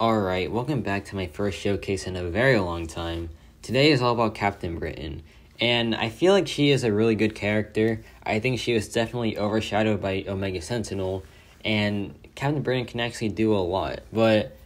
Alright, welcome back to my first showcase in a very long time. Today is all about Captain Britain, and I feel like she is a really good character. I think she was definitely overshadowed by Omega Sentinel, and Captain Britain can actually do a lot, but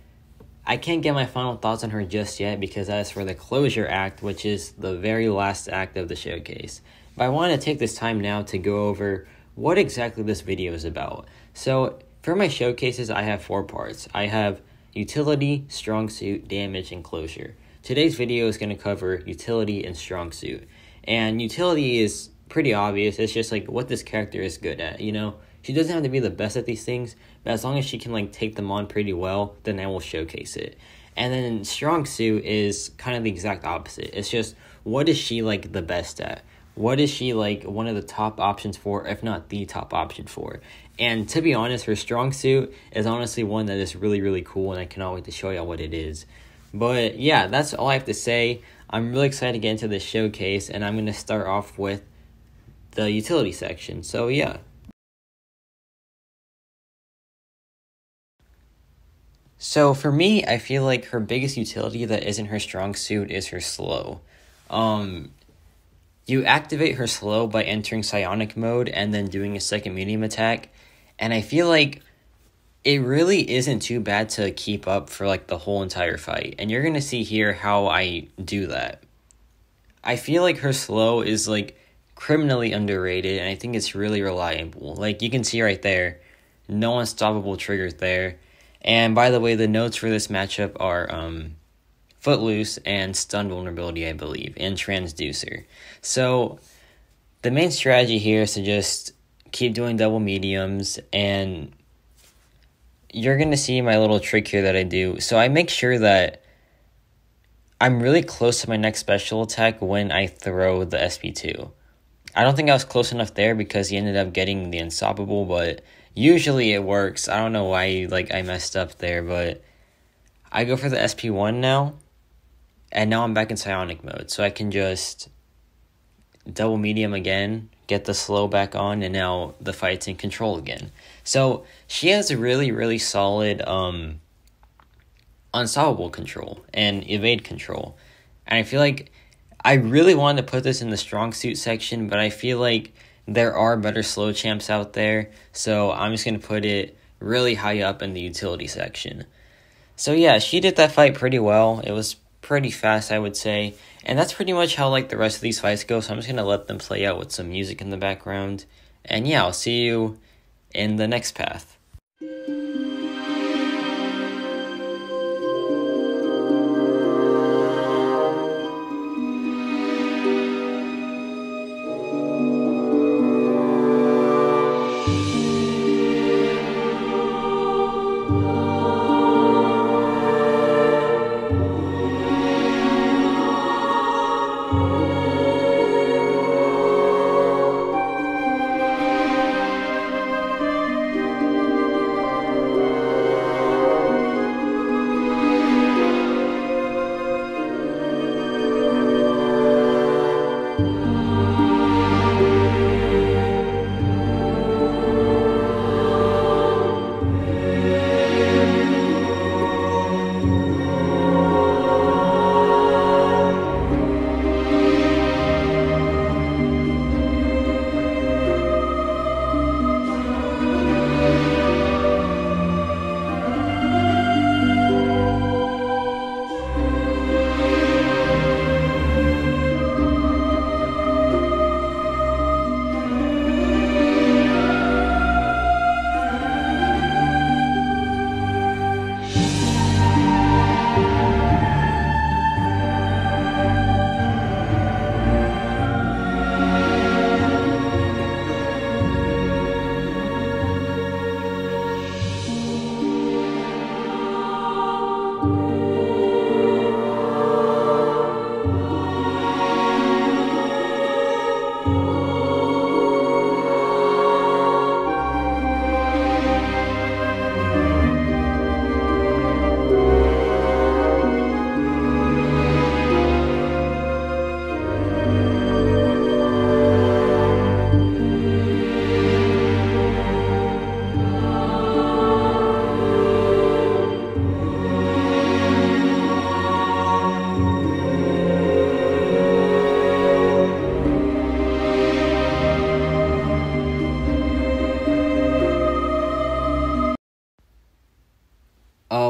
I can't get my final thoughts on her just yet because that is for the closure act, which is the very last act of the showcase. But I want to take this time now to go over what exactly this video is about. So, for my showcases, I have 4 parts. I have Utility, Strongsuit, Damage, and Closure. Today's video is going to cover Utility and Strongsuit. And Utility is pretty obvious. It's just like what this character is good at, you know? She doesn't have to be the best at these things, but as long as she can like take them on pretty well, then I will showcase it. And then Strongsuit is kind of the exact opposite. It's just what is she like the best at? What is she like one of the top options for, if not the top option for? And to be honest, her Strongsuit is honestly one that is really, really cool, and I cannot wait to show y'all what it is. But yeah, that's all I have to say. I'm really excited to get into this showcase, and I'm going to start off with the utility section. So yeah. So for me, I feel like her biggest utility that isn't her Strongsuit is her slow. You activate her slow by entering psionic mode and then doing a second medium attack. And I feel like it really isn't too bad to keep up for like the whole entire fight. And you're going to see here how I do that. I feel like her slow is like criminally underrated, and I think it's really reliable. Like you can see right there, no unstoppable triggers there. And by the way, the notes for this matchup are Footloose and Stun Vulnerability, I believe, and Transducer. So the main strategy here is to just keep doing double mediums, and you're going to see my little trick here that I do. So I make sure that I'm really close to my next special attack when I throw the SP2. I don't think I was close enough there because he ended up getting the Unstoppable, but usually it works. I don't know why I messed up there, but I go for the SP1 now, and now I'm back in psionic mode, so I can just double medium again, get the slow back on, and now the fight's in control again. So she has a really, really solid unstoppable control and evade control. And I feel like I really wanted to put this in the Strongsuit section, but I feel like there are better slow champs out there, so I'm just going to put it really high up in the utility section. So yeah, she did that fight pretty well. It was pretty fast, I would say. And that's pretty much how the rest of these fights go, so I'm just going to let them play out with some music in the background. And yeah, I'll see you in the next path.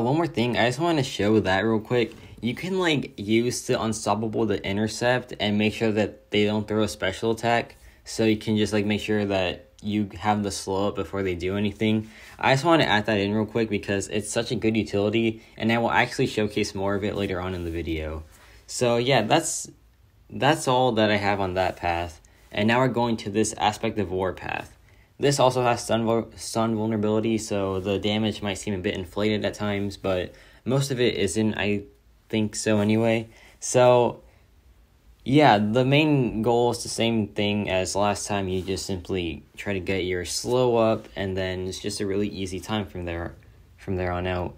one more thing, I just want to show that real quick. You can, like, use the Unstoppable to intercept and make sure that they don't throw a special attack. So you can just, like, make sure that you have the slow up before they do anything. I just want to add that in real quick because it's such a good utility, and I will actually showcase more of it later on in the video. So yeah, that's all that I have on that path. And now we're going to this Aspect of War path. This also has stun vulnerability, so the damage might seem a bit inflated at times, but most of it isn't, I think so anyway. So yeah, the main goal is the same thing as last time. You just simply try to get your slow up, and then it's just a really easy time from there on out.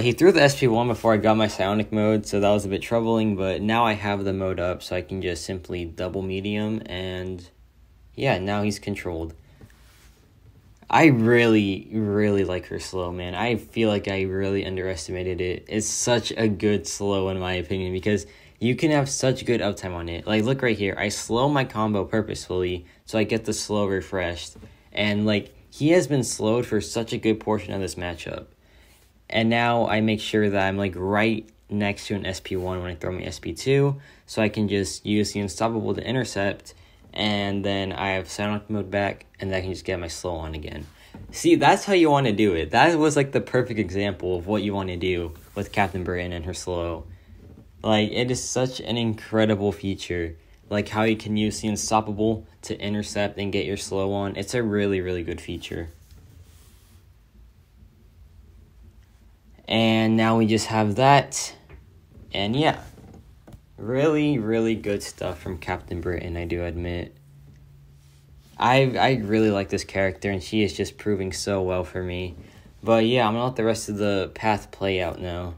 He threw the SP1 before I got my Psionic mode, so that was a bit troubling, but now I have the mode up, so I can just simply double medium, and yeah, now he's controlled. I really, really like her slow, man. I feel like I really underestimated it. It's such a good slow, in my opinion, because you can have such good uptime on it. Like, look right here. I slow my combo purposefully, so I get the slow refreshed. And, like, he has been slowed for such a good portion of this matchup. And now I make sure that I'm, like, right next to an SP1 when I throw my SP2, so I can just use the Unstoppable to intercept, and then I have Psionic mode back, and then I can just get my slow on again. See, that's how you want to do it. That was, like, the perfect example of what you want to do with Captain Britain and her slow. Like, it is such an incredible feature. Like, how you can use the Unstoppable to intercept and get your slow on. It's a really, really good feature. And now we just have that. And yeah, really, really good stuff from Captain Britain, I do admit. I really like this character, and she is just proving so well for me. But yeah, I'm going to let the rest of the path play out now.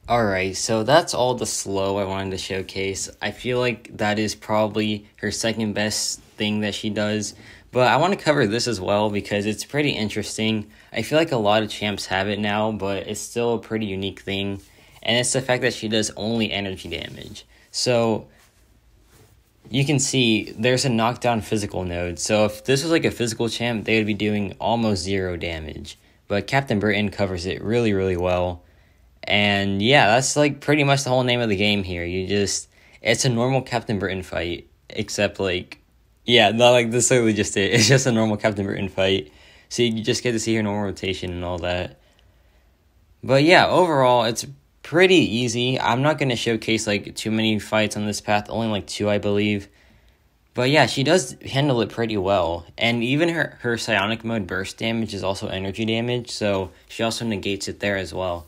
Alright, so that's all the slow I wanted to showcase. I feel like that is probably her second best thing that she does, but I want to cover this as well because it's pretty interesting. I feel like a lot of champs have it now, but it's still a pretty unique thing, and it's the fact that she does only energy damage. So you can see there's a Knockdown Physical node. So if this was like a physical champ, they would be doing almost 0 damage. But Captain Britain covers it really, really well. And yeah, that's like pretty much the whole name of the game here. It's a normal Captain Britain fight, except like, yeah, not like this literally just it. It's just a normal Captain Britain fight. So you just get to see her normal rotation and all that. But yeah, overall, it's pretty easy. I'm not going to showcase like too many fights on this path, only like 2, I believe. But yeah, she does handle it pretty well. And even her psionic mode burst damage is also energy damage, so she also negates it there as well.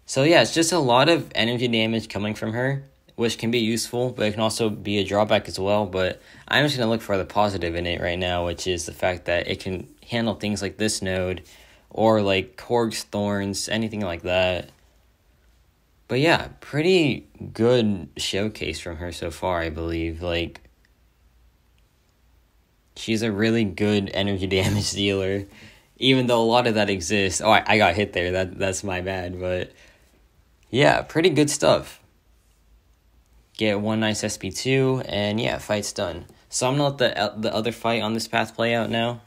So yeah, it's just a lot of energy damage coming from her, which can be useful, but it can also be a drawback as well. But I'm just going to look for the positive in it right now, which is the fact that it can handle things like this node, or like Korg's Thorns, anything like that. But yeah, pretty good showcase from her so far, I believe. Like, she's a really good energy damage dealer, even though a lot of that exists. Oh, I got hit there. That's my bad, but yeah, pretty good stuff. Get 1 nice SP2, and yeah, fight's done. So I'm gonna let the other fight on this path play out now.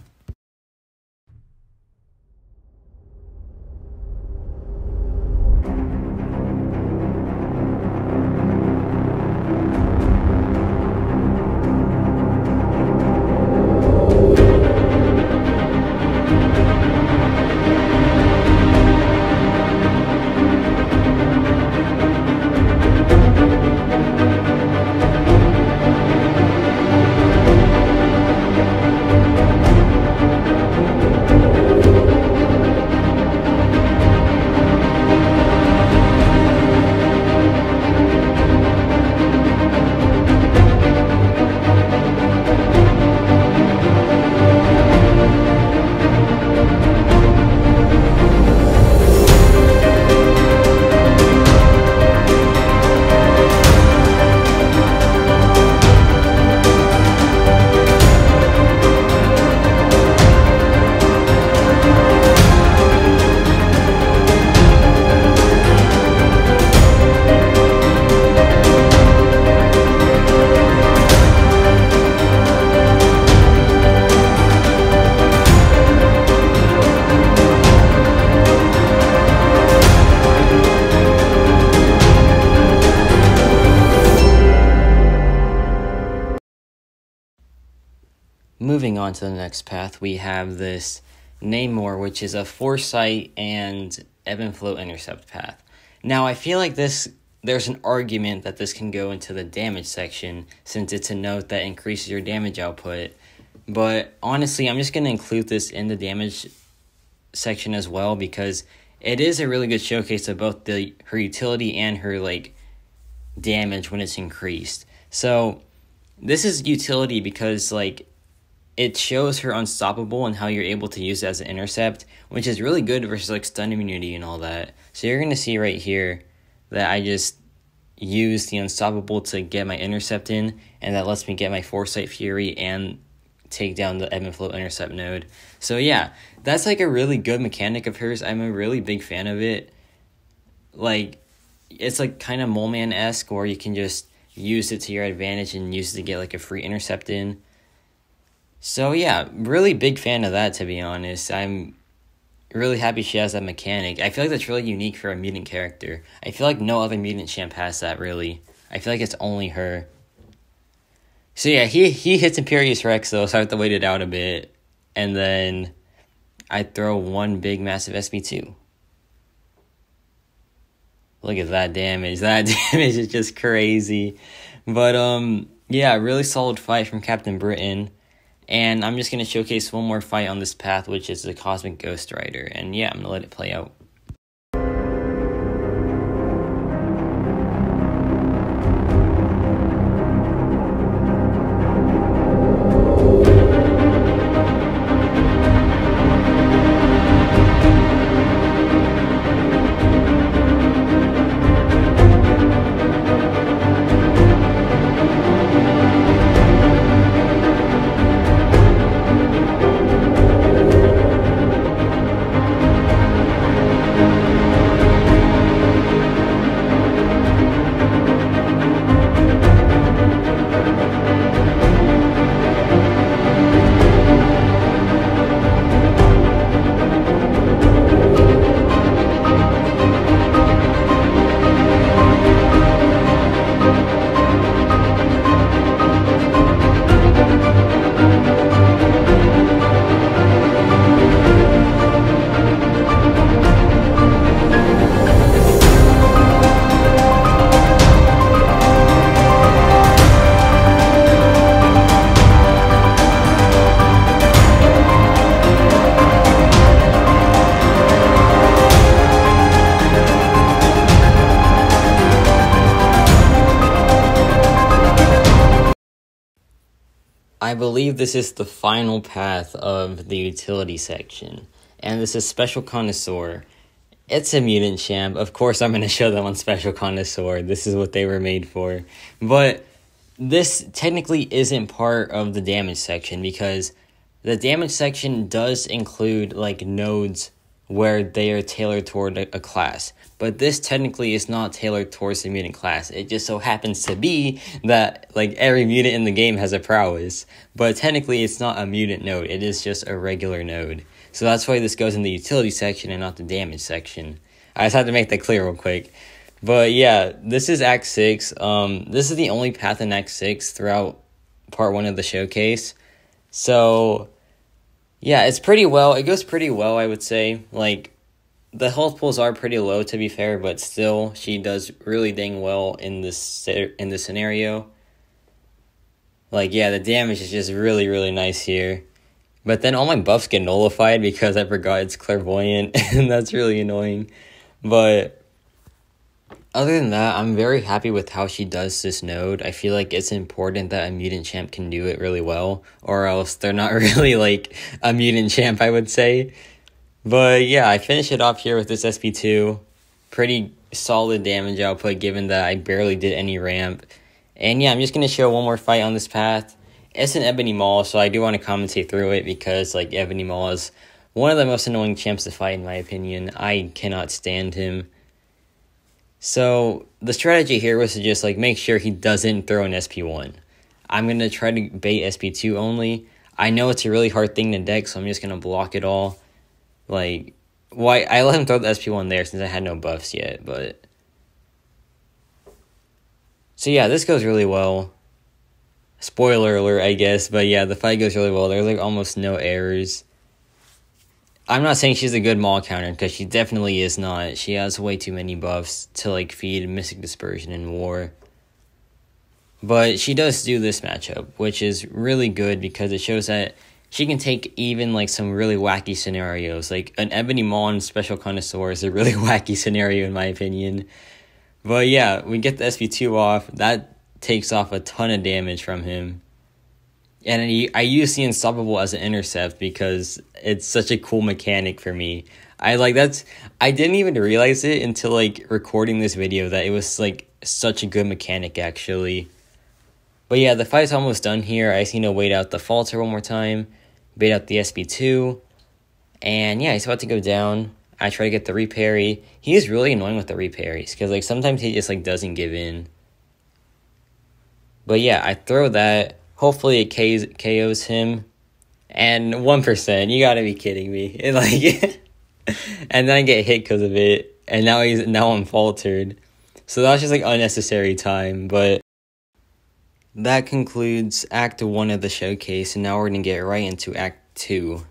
Moving on to the next path, we have this Namor, which is a Foresight and Ebb and Flow Intercept path. Now, I feel like there's an argument that this can go into the damage section, since it's a node that increases your damage output. But honestly, I'm just going to include this in the damage section as well, because it is a really good showcase of both her utility and her like damage when it's increased. So this is utility because like it shows her unstoppable and how you're able to use it as an intercept, which is really good versus like stun immunity and all that. So you're going to see right here that I just use the unstoppable to get my intercept in, and that lets me get my Foresight Fury and take down the Ebb and Flow Intercept node. So yeah, that's like a really good mechanic of hers. I'm a really big fan of it. Like, it's like kind of Mole Man-esque, where you can just use it to your advantage and use it to get like a free intercept in. So yeah, really big fan of that, to be honest. I'm really happy she has that mechanic. I feel like that's really unique for a mutant character. I feel like no other mutant champ has that, really. I feel like it's only her. So yeah, he hits Imperious Rex, though, so I have to wait it out a bit. And then I throw one big massive SB2. Look at that damage. That damage is just crazy. But yeah, really solid fight from Captain Britain. And I'm just going to showcase one more fight on this path, which is the Cosmic Ghost Rider. And yeah, I'm going to let it play out. I believe this is the final path of the utility section. And this is Special Connoisseur. It's a mutant champ. Of course, I'm going to show them on Special Connoisseur. This is what they were made for. But this technically isn't part of the damage section because the damage section does include like nodes where they are tailored toward a class. But this technically is not tailored towards the mutant class. It just so happens to be that like every mutant in the game has a prowess. But technically it's not a mutant node. It is just a regular node. So that's why this goes in the utility section and not the damage section. I just had to make that clear real quick. But yeah, this is Act 6. This is the only path in Act 6 throughout Part 1 of the showcase. So yeah, it's pretty well. It goes pretty well, I would say. Like, the health pools are pretty low, to be fair, but still, she does really dang well in this scenario. Like, yeah, the damage is just really, really nice here. But then all my buffs get nullified because I forgot it's clairvoyant, and that's really annoying. But other than that, I'm very happy with how she does this node. I feel like it's important that a mutant champ can do it really well, or else they're not really like a mutant champ, I would say. But yeah, I finish it off here with this SP2. Pretty solid damage output given that I barely did any ramp. And yeah, I'm just going to show one more fight on this path. It's an Ebony Maul, so I do want to commentate through it because like Ebony Maul is one of the most annoying champs to fight in my opinion. I cannot stand him. So the strategy here was to just like make sure he doesn't throw an SP1. I'm going to try to bait SP2 only. I know it's a really hard thing to deck, so I'm just going to block it all. Like, why I let him throw the SP1 there since I had no buffs yet, but so yeah, this goes really well. Spoiler alert, I guess, but yeah, the fight goes really well. There's like almost no errors. I'm not saying she's a good Maul counter, because she definitely is not. She has way too many buffs to like feed Mystic Dispersion and War. But she does do this matchup, which is really good because it shows that she can take even like some really wacky scenarios. Like an Ebony Maul and Special Connoisseur is a really wacky scenario in my opinion. But yeah, we get the SP2 off. That takes off a ton of damage from him. And I use the Unstoppable as an intercept because it's such a cool mechanic for me. I didn't even realize it until like recording this video that it was like such a good mechanic actually. But yeah, the fight's almost done here. I just need to wait out the falter one more time, bait out the SP2, and yeah, he's about to go down. I try to get the reparry. He is really annoying with the reparries because like sometimes he just like doesn't give in. But yeah, I throw that. Hopefully it KOs him. And 1%, you gotta be kidding me. And like and then I get hit because of it. And now I'm faltered. So that was just like unnecessary time. But that concludes Act 1 of the showcase. And now we're gonna get right into Act 2.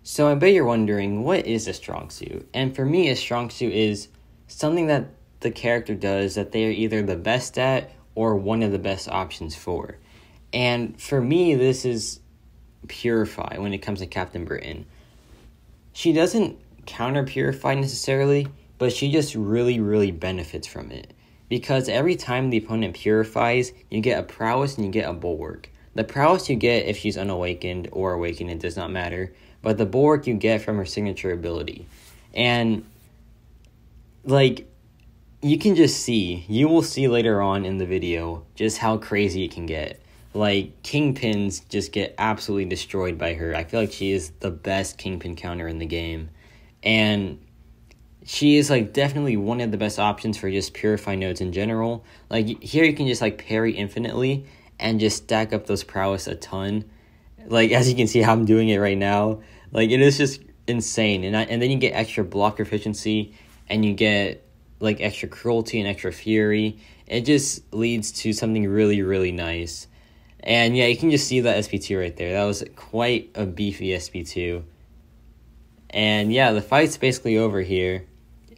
So I bet you're wondering, what is a Strongsuit? And for me, a Strongsuit is something that the character does that they are either the best at or one of the best options for. And for me, this is Purify when it comes to Captain Britain. She doesn't counter Purify necessarily, but she just really, really benefits from it. Because every time the opponent purifies, you get a prowess and you get a bulwark. The prowess you get if she's unawakened or awakened, it does not matter. But the bulwark you get from her signature ability. And like, you can just see, you will see later on in the video just how crazy it can get. Like, Kingpins just get absolutely destroyed by her. I feel like she is the best Kingpin counter in the game. And she is, like, definitely one of the best options for just Purify nodes in general. Like, here you can just, like, parry infinitely and just stack up those prowess a ton. Like, as you can see how I'm doing it right now. Like, it is just insane. And then you get extra block efficiency and you get like extra cruelty and extra fury. It just leads to something really, really nice. And yeah, you can just see that SP2 right there. That was quite a beefy SP2. And yeah, the fight's basically over here.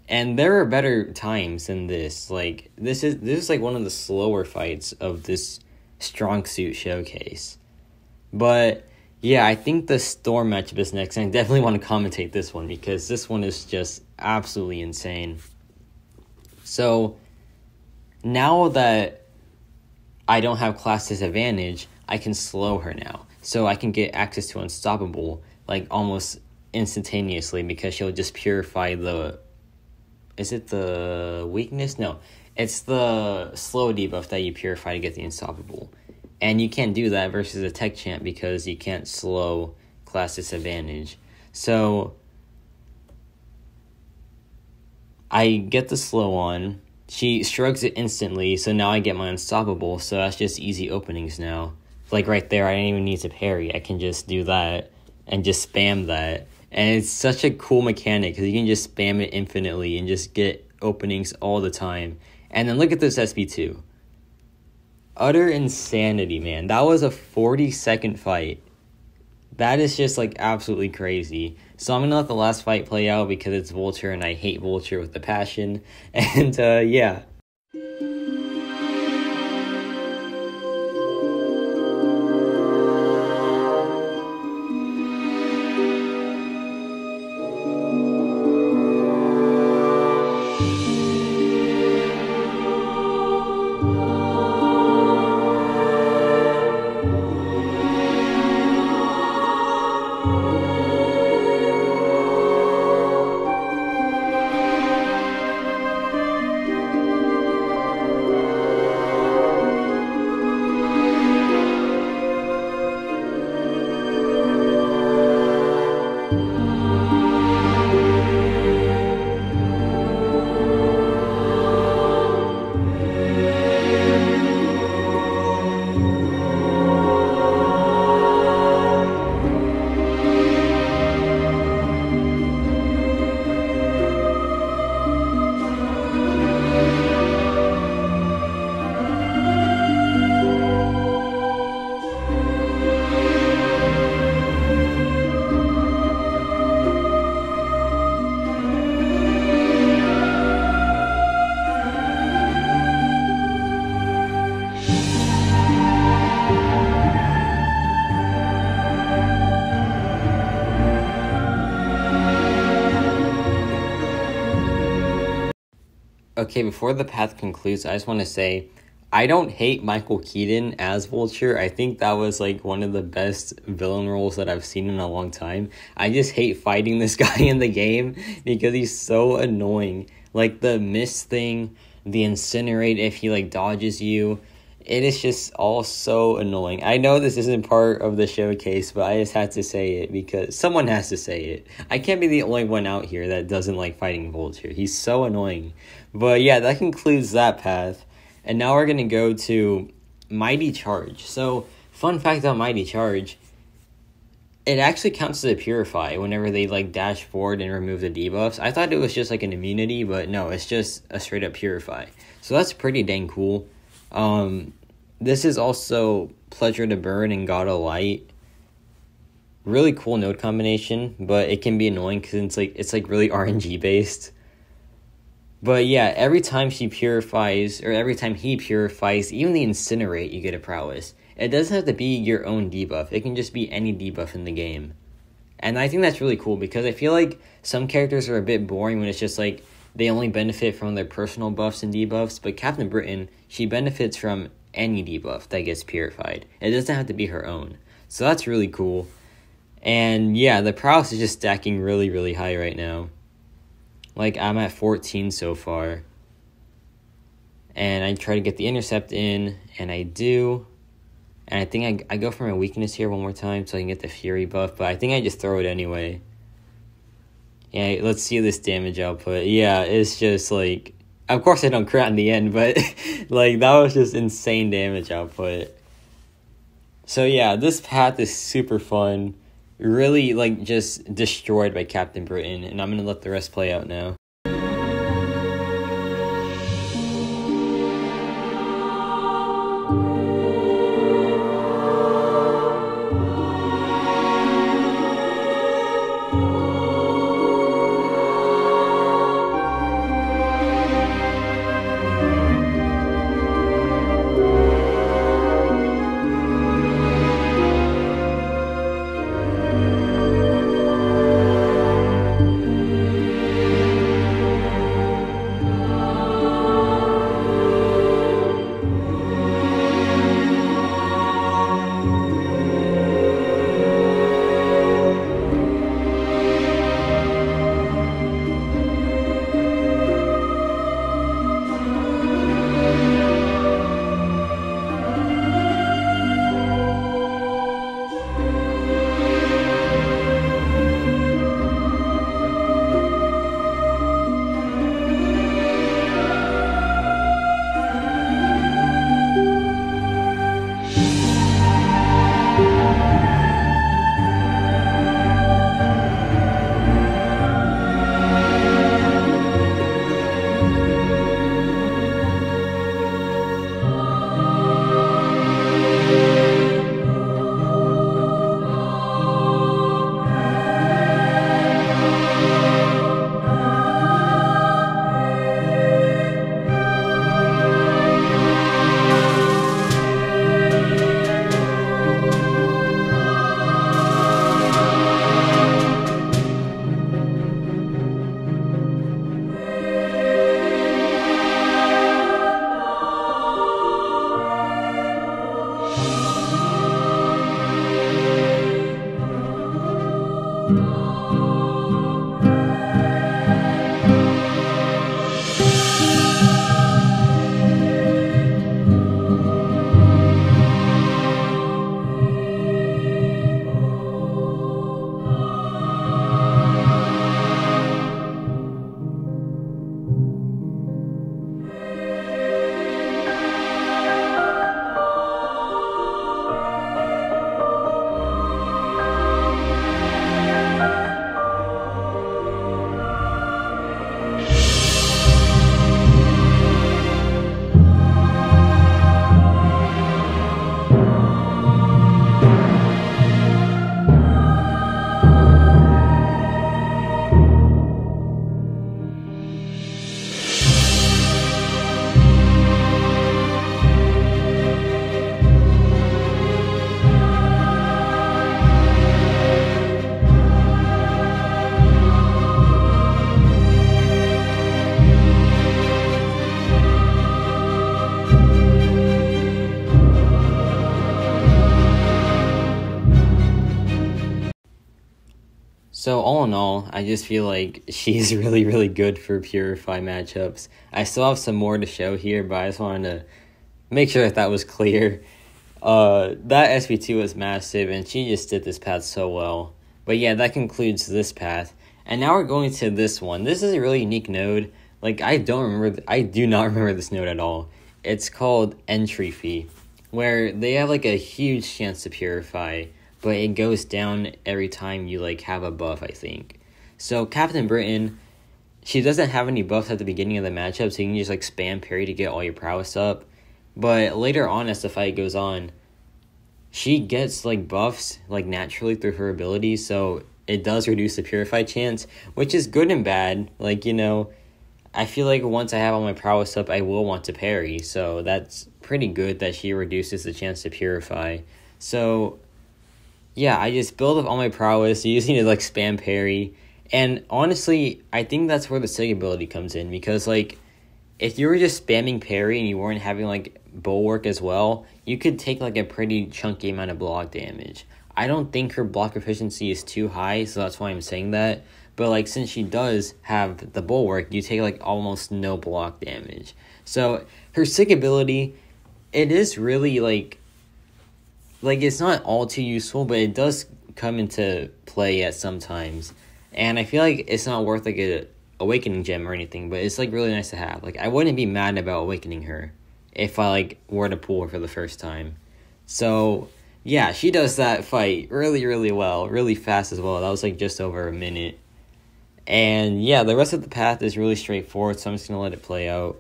And there are better times than this. Like, this is like one of the slower fights of this Strongsuit showcase. But yeah, I think the Storm matchup is next. And I definitely want to commentate this one because this one is just absolutely insane. So now that I don't have class disadvantage, I can slow her now. So I can get access to Unstoppable, like, almost instantaneously, because she'll just purify the... Is it the weakness? No. It's the slow debuff that you purify to get the Unstoppable. And you can't do that versus a tech champ because you can't slow class disadvantage. So I get the slow on. She shrugs it instantly, so now I get my Unstoppable, so that's just easy openings now. Like right there, I don't even need to parry. I can just do that and just spam that. And it's such a cool mechanic because you can just spam it infinitely and just get openings all the time. And then look at this SB2. Utter insanity, man. That was a 40-second fight. That is just, like, absolutely crazy. So I'm going to let the last fight play out because it's Vulture and I hate Vulture with a passion. And, yeah. Okay, before the path concludes, I just want to say, I don't hate Michael Keaton as Vulture. I think that was, like, one of the best villain roles that I've seen in a long time. I just hate fighting this guy in the game because he's so annoying. Like, the miss thing, the incinerate if he, like, dodges you. It is just all so annoying. I know this isn't part of the showcase, but I just had to say it because someone has to say it. I can't be the only one out here that doesn't like fighting Vulture. He's so annoying. But yeah, that concludes that path. And now we're going to go to Mighty Charge. So, fun fact about Mighty Charge, it actually counts as a Purify whenever they, like, dash forward and remove the debuffs. I thought it was just, like, an immunity, but no, it's just a straight-up Purify. So that's pretty dang cool. This is also Pleasure to Burn and God of Light. Really cool node combination, but it can be annoying because it's like really RNG based. But yeah, every time she purifies, or every time he purifies, even the Incinerate, you get a prowess. It doesn't have to be your own debuff. It can just be any debuff in the game. And I think that's really cool because I feel like some characters are a bit boring when it's just like they only benefit from their personal buffs and debuffs. But Captain Britain, she benefits from any debuff that gets purified. It doesn't have to be her own. So that's really cool. And yeah, the prowess is just stacking really, really high right now. Like, I'm at 14 so far. And I try to get the intercept in, and I do. And I think I go for my weakness here one more time so I can get the Fury buff, but I think I just throw it anyway. Yeah, let's see this damage output. Yeah, it's just like... Of course I don't crit in the end, but like that was just insane damage output. So yeah, this path is super fun. Really, like, just destroyed by Captain Britain, and I'm going to let the rest play out now. So all in all, I just feel like she's really, really good for Purify matchups. I still have some more to show here, but I just wanted to make sure that was clear. That SP2 was massive, and she just did this path so well. But yeah, that concludes this path. And now we're going to this one. This is a really unique node. Like, I do not remember this node at all. It's called Entry Fee, where they have like a huge chance to Purify, but it goes down every time you like have a buff, I think. So Captain Britain, she doesn't have any buffs at the beginning of the matchup, so you can just like spam parry to get all your prowess up. But later on, as the fight goes on, she gets like buffs like naturally through her abilities, so it does reduce the Purify chance, which is good and bad. Like, you know, I feel like once I have all my prowess up, I will want to parry, so that's pretty good that she reduces the chance to Purify. So yeah, I just build up all my prowess using it like spam parry. And honestly, I think that's where the Sig ability comes in, because like if you were just spamming parry and you weren't having like bulwark as well, you could take like a pretty chunky amount of block damage. I don't think her block efficiency is too high, so that's why I'm saying that. But like since she does have the bulwark, you take like almost no block damage. So her Sig ability, it is really like it's not all too useful, but it does come into play at some times. And I feel like it's not worth like a awakening gem or anything, but it's like really nice to have. Like I wouldn't be mad about awakening her if I like were to pull her for the first time. So yeah, she does that fight really, really well, really fast as well. That was like just over a minute. And yeah, the rest of the path is really straightforward, so I'm just gonna let it play out.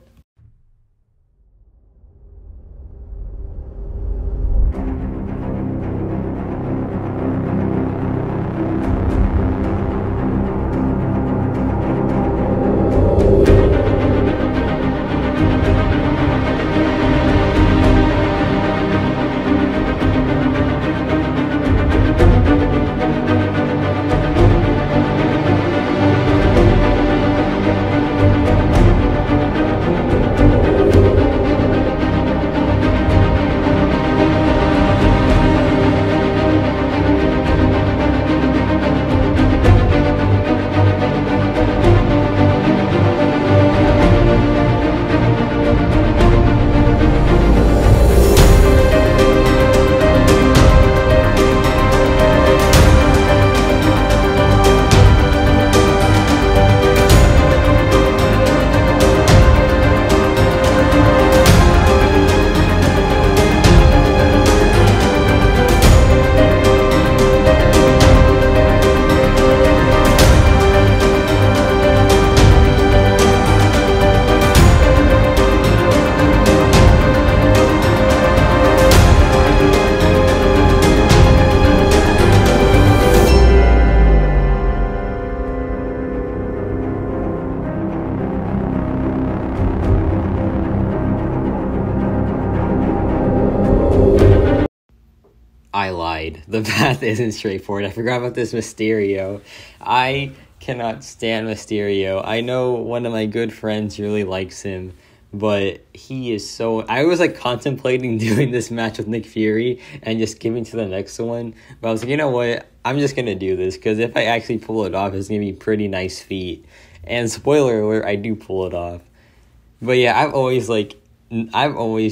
I lied. The path isn't straightforward. I forgot about this Mysterio. I cannot stand Mysterio. I know one of my good friends really likes him, but he is so... I was like contemplating doing this match with Nick Fury and just giving to the next one, but I was like, you know what? I'm just going to do this, because if I actually pull it off, it's going to be pretty nice feat. And spoiler alert, I do pull it off. But yeah, I've always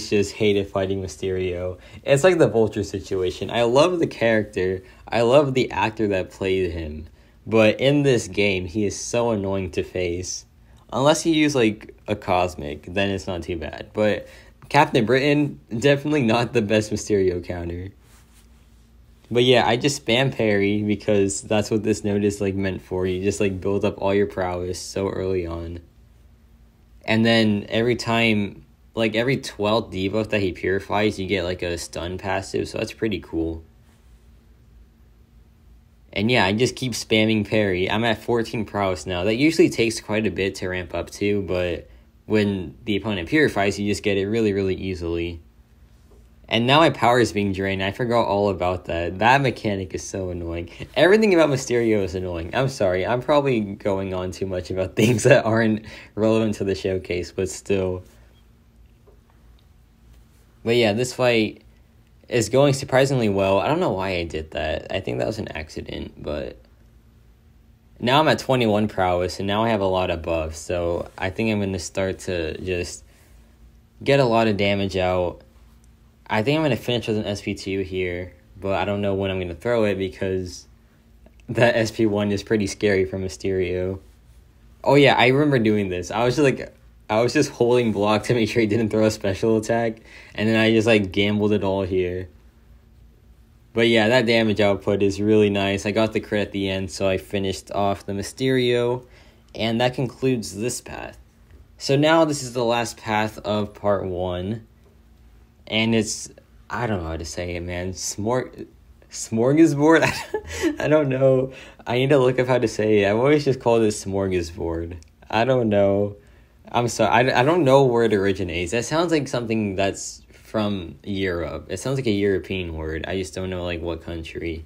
just hated fighting Mysterio. It's like the Vulture situation. I love the character. I love the actor that played him. But in this game, he is so annoying to face. Unless you use like a Cosmic, then it's not too bad. But Captain Britain, definitely not the best Mysterio counter. But yeah, I just spam parry because that's what this node is like meant for. You just like build up all your prowess so early on. And then every time... like every 12th debuff that he purifies, you get like a stun passive, so that's pretty cool. And yeah, I just keep spamming parry. I'm at 14 prowess now. That usually takes quite a bit to ramp up to, but when the opponent purifies, you just get it really, really easily. And now my power is being drained. I forgot all about that. That mechanic is so annoying. Everything about Mysterio is annoying. I'm sorry. I'm probably going on too much about things that aren't relevant to the showcase, but still... But yeah, this fight is going surprisingly well. I don't know why I did that. I think that was an accident, but now I'm at 21 prowess, and now I have a lot of buffs, so I think I'm going to start to just get a lot of damage out. I think I'm going to finish with an SP2 here, but I don't know when I'm going to throw it because that SP1 is pretty scary for Mysterio. Oh yeah, I remember doing this. I was just holding block to make sure he didn't throw a special attack, and then I just like gambled it all here. But yeah, that damage output is really nice. I got the crit at the end, so I finished off the Mysterio, and that concludes this path. So now this is the last path of part 1, and it's, I don't know how to say it, man. Smorgasbord? I don't know. I need to look up how to say it. I've always just called it Smorgasbord. I don't know. I'm sorry. I don't know where it originates. That sounds like something that's from Europe. It sounds like a European word. I just don't know like what country.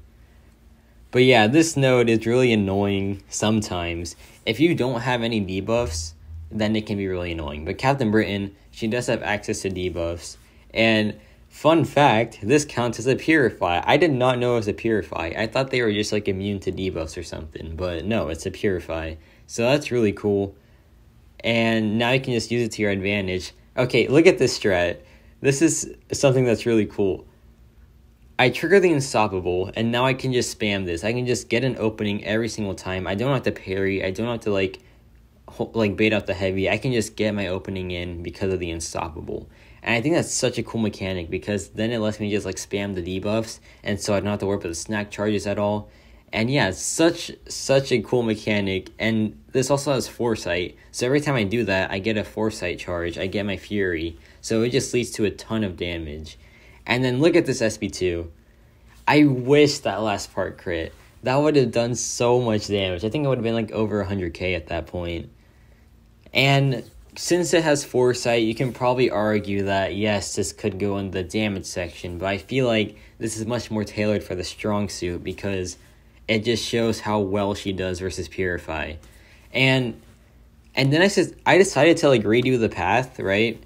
But yeah, this node is really annoying sometimes. If you don't have any debuffs, then it can be really annoying. But Captain Britain, she does have access to debuffs. And fun fact, this counts as a Purify. I did not know it was a Purify. I thought they were just like immune to debuffs or something. But no, it's a Purify. So that's really cool. And now you can just use it to your advantage. Okay, look at this strat. This is something that's really cool. I trigger the Unstoppable, and now I can just spam this. I can just get an opening every single time. I don't have to parry. I don't have to like bait out the heavy. I can just get my opening in because of the Unstoppable. And I think that's such a cool mechanic because then it lets me just like spam the debuffs, and so I don't have to worry about the snack charges at all. And yeah, it's such a cool mechanic, and this also has Foresight. So every time I do that, I get a Foresight charge. I get my Fury. So it just leads to a ton of damage. And then look at this SP2. I wish that last part crit. That would have done so much damage. I think it would have been like over 100k at that point. And since it has Foresight, you can probably argue that, yes, this could go in the damage section. But I feel like this is much more tailored for the Strongsuit because it just shows how well she does versus Purify. And then I decided to like redo the path, right?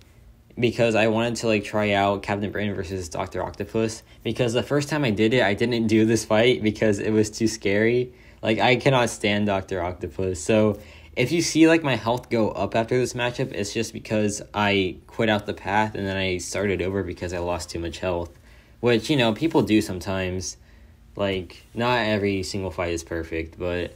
Because I wanted to like try out Captain Britain versus Dr. Octopus. Because the first time I did it, I didn't do this fight because it was too scary. Like, I cannot stand Dr. Octopus. So if you see like my health go up after this matchup, it's just because I quit out the path and then I started over because I lost too much health. Which, you know, people do sometimes. Like, not every single fight is perfect, but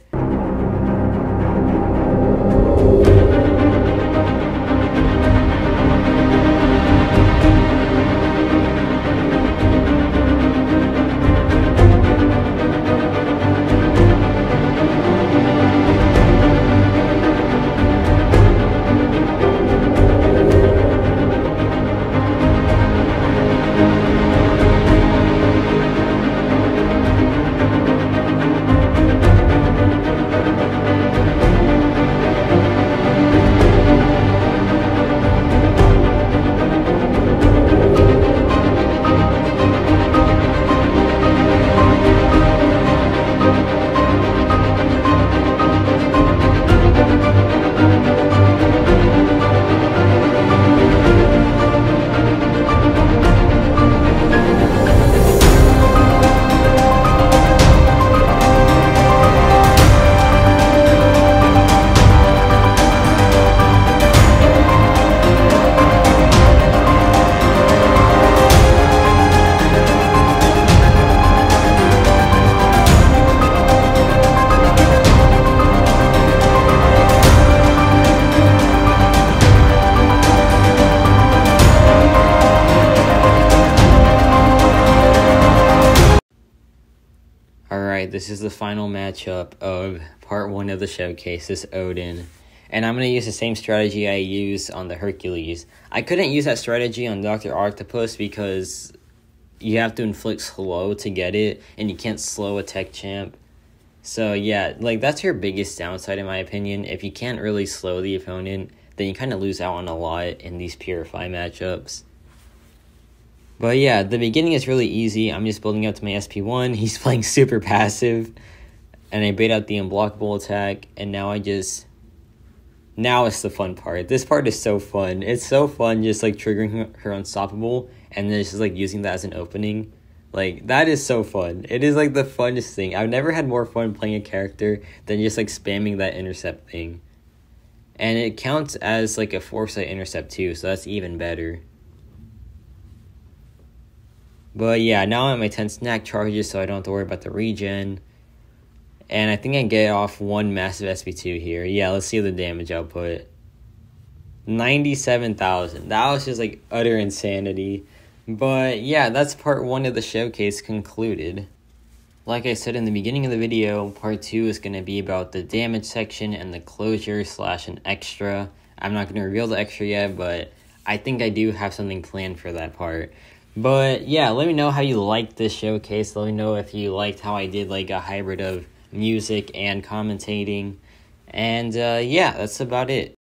this is the final matchup of part 1 of the showcase, this Odin. And I'm going to use the same strategy I used on the Hercules. I couldn't use that strategy on Dr. Octopus because you have to inflict slow to get it, and you can't slow a tech champ. So yeah, like that's your biggest downside in my opinion. If you can't really slow the opponent, then you kind of lose out on a lot in these Purify matchups. But yeah, the beginning is really easy. I'm just building up to my SP1. He's playing super passive. And I bait out the unblockable attack. And now now it's the fun part. This part is so fun. It's so fun just like triggering her unstoppable. And then just like using that as an opening. Like, that is so fun. It is, like, the funnest thing. I've never had more fun playing a character than just, like, spamming that intercept thing. And it counts as, like, a foresight intercept, too, so that's even better. But, yeah, now I'm at my 10 snack charges, so I don't have to worry about the regen. And I think I get off one massive SP2 here. Yeah, let's see the damage output. 97,000. That was just, like, utter insanity. But, yeah, that's part 1 of the showcase concluded. Like I said in the beginning of the video, part 2 is going to be about the damage section and the closure / an extra. I'm not going to reveal the extra yet, but I think I do have something planned for that part. But, yeah, let me know how you liked this showcase. Let me know if you liked how I did, like, a hybrid of music and commentating. And, yeah, that's about it.